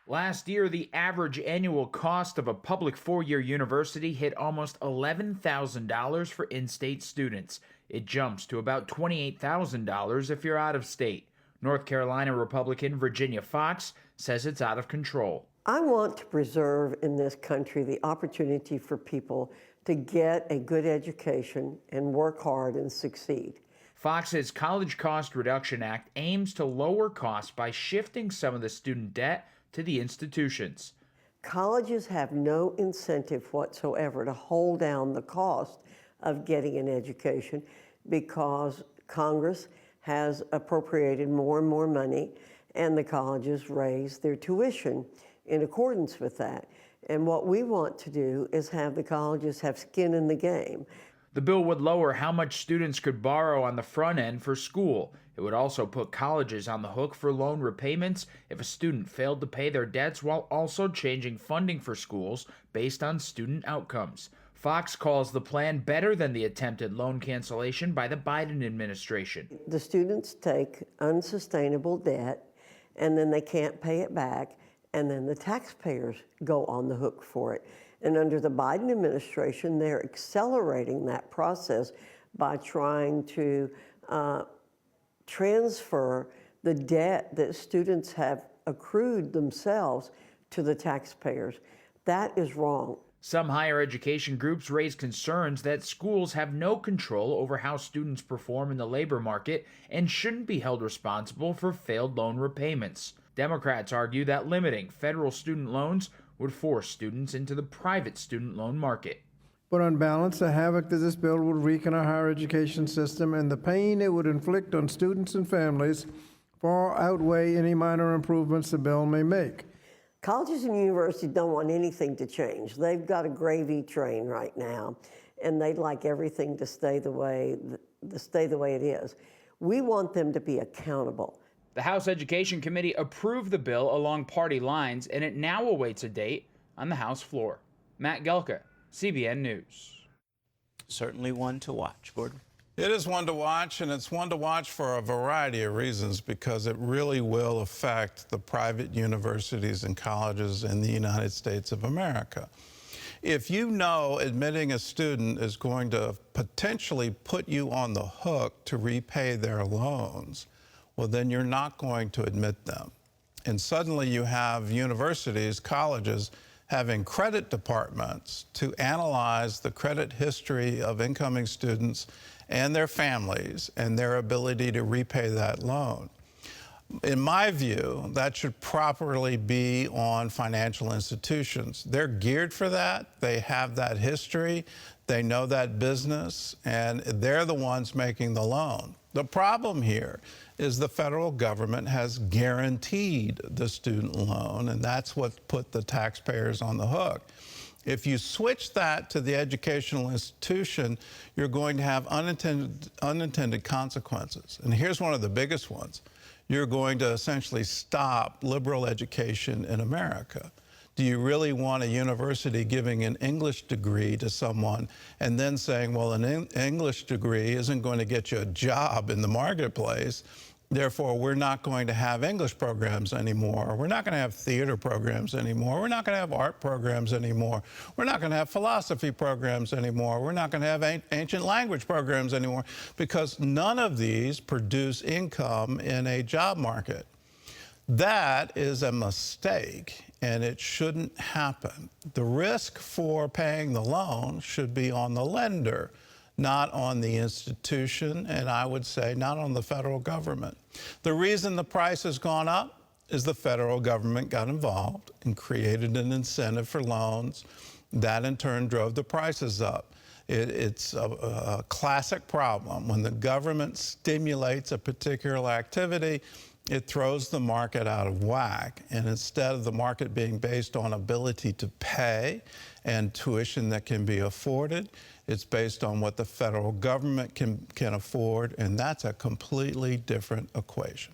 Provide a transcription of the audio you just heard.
Last year, the average annual cost of a public four-year university hit almost $11,000 for in-state students. It jumps to about $28,000 if you're out of state. North Carolina Republican Virginia Fox says it's out of control. I want to preserve in this country the opportunity for people to get a good education and work hard and succeed. Fox's College Cost Reduction Act aims to lower costs by shifting some of the student debt to the institutions. Colleges have no incentive whatsoever to hold down the cost of getting an education because Congress has appropriated more and more money and the colleges raise their tuition in accordance with that. And what we want to do is have the colleges have skin in the game. The bill would lower how much students could borrow on the front end for school. It would also put colleges on the hook for loan repayments if a student failed to pay their debts, while also changing funding for schools based on student outcomes. Fox calls the plan better than the attempted loan cancellation by the Biden administration. The students take unsustainable debt and then they can't pay it back, and then the taxpayers go on the hook for it. And under the Biden administration, they're accelerating that process by trying to transfer the debt that students have accrued themselves to the taxpayers. That is wrong. Some higher education groups raise concerns that schools have no control over how students perform in the labor market and shouldn't be held responsible for failed loan repayments. Democrats argue that limiting federal student loans would force students into the private student loan market. But on balance, the havoc that this bill would wreak in our higher education system and the pain it would inflict on students and families far outweigh any minor improvements the bill may make. Colleges and universities don't want anything to change. They've got a gravy train right now, and they'd like everything to stay the way it is. We want them to be accountable. The House Education Committee approved the bill along party lines, and it now awaits a date on the House floor. Matt Galka, CBN News. Certainly one to watch. Gordon? It is one to watch, and it's one to watch for a variety of reasons because it really will affect the private universities and colleges in the United States of America. If you know admitting a student is going to potentially put you on the hook to repay their loans, well, then you're not going to admit them. And suddenly you have universities, colleges, having credit departments to analyze the credit history of incoming students and their families and their ability to repay that loan. In my view, that should properly be on financial institutions. They're geared for that. They have that history. They know that business, and they're the ones making the loan. The problem here is the federal government has guaranteed the student loan, and that's what put the taxpayers on the hook. If you switch that to the educational institution, you're going to have unintended consequences. And here's one of the biggest ones. You're going to essentially stop liberal education in America. Do you really want a university giving an English degree to someone and then saying, well, an English degree isn't going to get you a job in the marketplace, therefore we're not going to have English programs anymore, we're not going to have theater programs anymore, we're not going to have art programs anymore, we're not going to have philosophy programs anymore, we're not going to have ancient language programs anymore, because none of these produce income in a job market. That is a mistake, and it shouldn't happen. The risk for paying the loan should be on the lender, not on the institution, and I would say not on the federal government. The reason the price has gone up is the federal government got involved and created an incentive for loans. That in turn drove the prices up. It's a classic problem. When the government stimulates a particular activity, it throws the market out of whack. And instead of the market being based on ability to pay and tuition that can be afforded, it's based on what the federal government can afford, and that's a completely different equation.